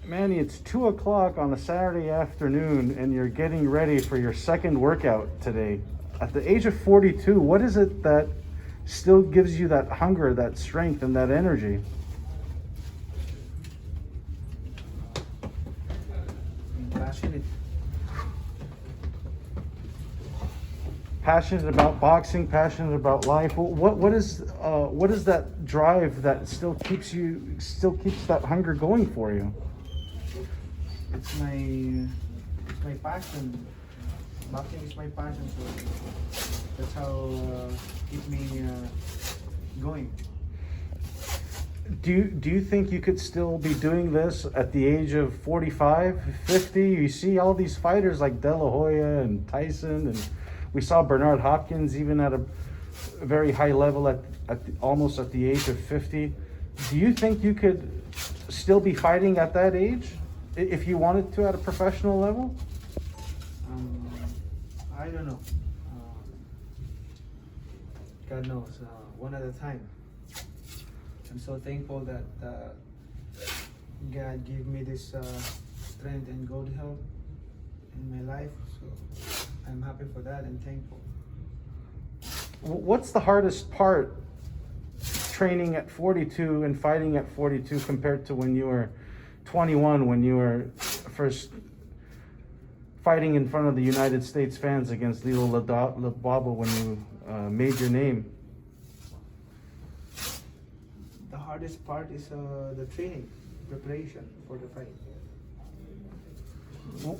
Manny, it's 2 o'clock on a Saturday afternoon and you're getting ready for your second workout today. At the age of 42, what is it that still gives you that hunger, that strength, and that energy? Passionate. Passionate about boxing, passionate about life. What is that drive that still keeps that hunger going for you? It's my passion. Boxing is my passion, so that's how keep me going. Do you think you could still be doing this at the age of 45, 50? You see all these fighters like De La Hoya and Tyson, and we saw Bernard Hopkins even at a very high level almost at the age of 50. Do you think you could still be fighting at that age if you wanted to at a professional level? I don't know. God knows. One at a time. I'm so thankful that God gave me this strength and good health in my life. So I'm happy for that and thankful. What's the hardest part training at 42 and fighting at 42 compared to when you were 21, when you were first fighting in front of the United States fans against Lilo Lababo when you made your name? The hardest part is the training, preparation for the fight.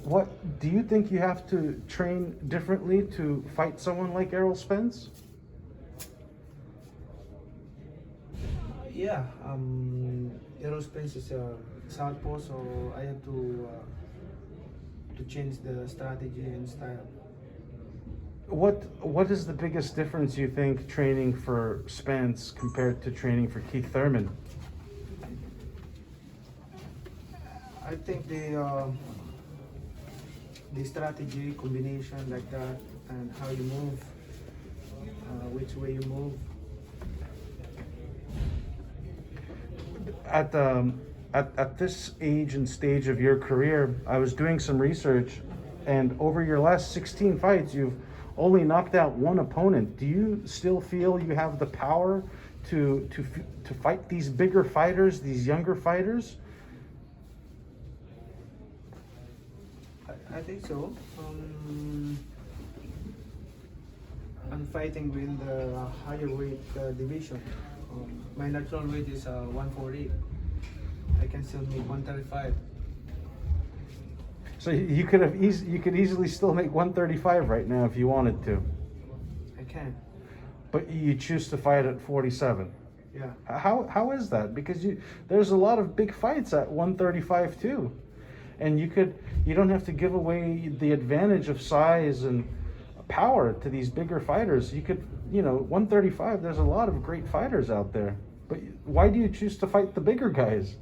What do you think you have to train differently to fight someone like Errol Spence? Yeah, Errol Spence is a southpaw, so I have to change the strategy and style. What is the biggest difference you think training for Spence compared to training for Keith Thurman? I think the strategy combination like that and how you move, which way you move. At this age and stage of your career, I was doing some research, and over your last 16 fights, you've only knocked out one opponent. Do you still feel you have the power to fight these bigger fighters, these younger fighters? I think so. I'm fighting with the higher weight division. My natural weight is 148. I can still make 135. So you could easily still make 135 right now if you wanted to. I can. But you choose to fight at 47. Yeah. How is that? Because there's a lot of big fights at 135 too. And you don't have to give away the advantage of size and power to these bigger fighters. You could, 135, there's a lot of great fighters out there. But why do you choose to fight the bigger guys?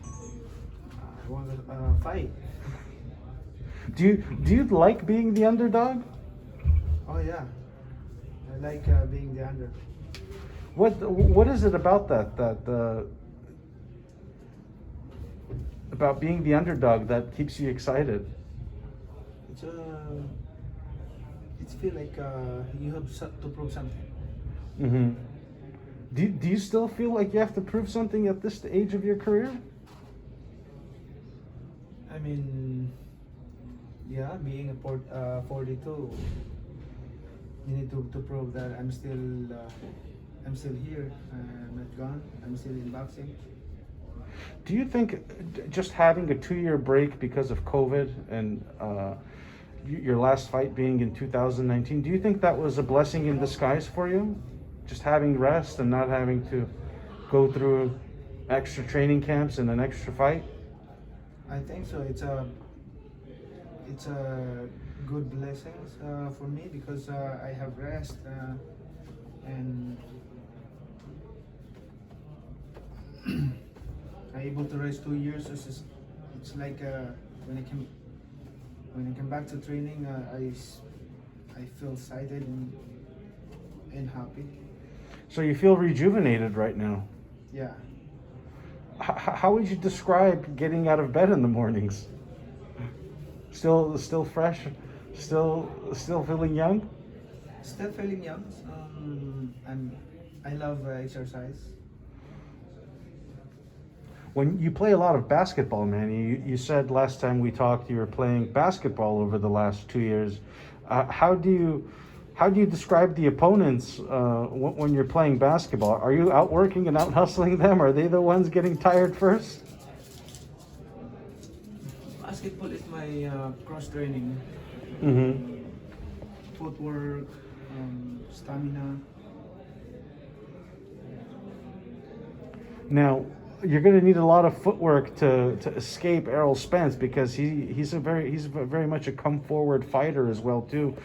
I want to fight. Do you like being the underdog? Oh yeah. I like being the underdog. What is it about that about being the underdog that keeps you excited? It's feel like you have to prove something. Mm-hmm. Do you still feel like you have to prove something at this age of your career? I mean, yeah, being a 42, you need to prove that I'm still here. I'm not gone. I'm still in boxing. Do you think just having a 2-year break because of COVID and your last fight being in 2019, do you think that was a blessing in disguise for you? Just having rest and not having to go through extra training camps and an extra fight? I think so. It's a good blessings for me because I have rest and I'm able to rest 2 years. It's like when I come back to training, I feel excited and happy. So you feel rejuvenated right now? Yeah. How would you describe getting out of bed in the mornings? Still fresh, still feeling young. Still feeling young. I love exercise. When you play a lot of basketball, man, you said last time we talked you were playing basketball over the last 2 years. How do you describe the opponents when you're playing basketball? Are you outworking and out hustling them? Are they the ones getting tired first? Basketball is my cross training. Mm-hmm. Footwork, stamina. Now, you're going to need a lot of footwork to escape Errol Spence, because he's very much a come forward fighter as well too.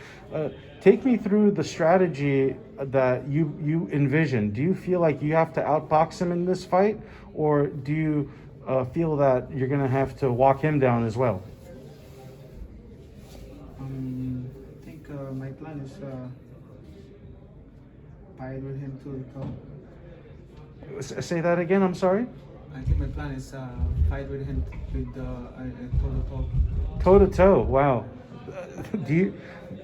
Take me through the strategy that you envision. Do you feel like you have to outbox him in this fight, or do you feel that you're going to have to walk him down as well? I think my plan is fight with him to the top. Say that again. I'm sorry. I think my plan is fight with him with toe-to-toe. Toe-to-toe. Wow.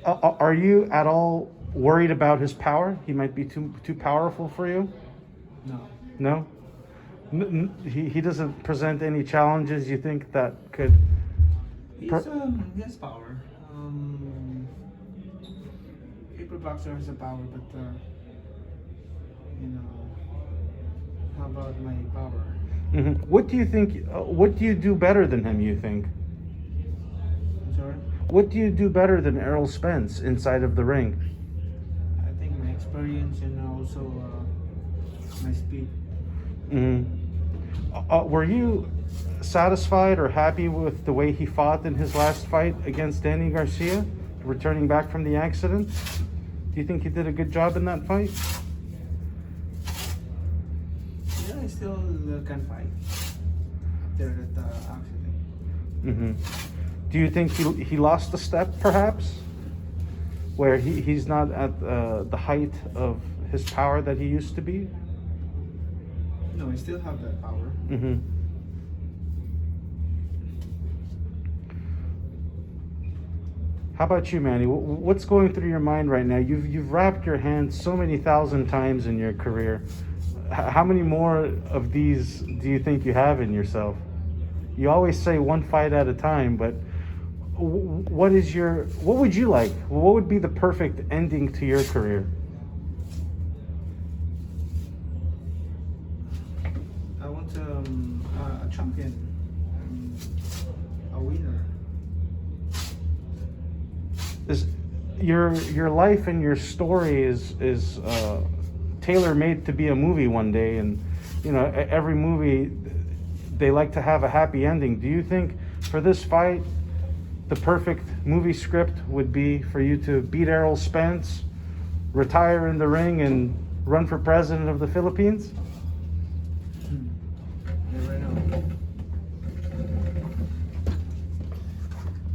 Are you at all worried about his power? He might be too powerful for you? No. No? He doesn't present any challenges you think that could... He has power. Every boxer has a power, but how about my power? Mm-hmm. What do you think? What do you do better than him? You think? I'm sorry? What do you do better than Errol Spence inside of the ring? I think my experience and also my speed. Mm-hmm. Were you satisfied or happy with the way he fought in his last fight against Danny Garcia, returning back from the accident? Do you think he did a good job in that fight? Yeah, I still can fight after that accident. Mm-hmm. Do you think he lost a step, perhaps, where he's not at the height of his power that he used to be? No, I still have that power. Mm-hmm. How about you, Manny? What's going through your mind right now? You've wrapped your hands so many thousand times in your career. How many more of these do you think you have in yourself? You always say one fight at a time, but what would you like? What would be the perfect ending to your career? I want a champion, a winner. Your life and your story is tailor-made to be a movie one day, and every movie they like to have a happy ending. Do you think for this fight the perfect movie script would be for you to beat Errol Spence, retire in the ring, and run for president of the Philippines?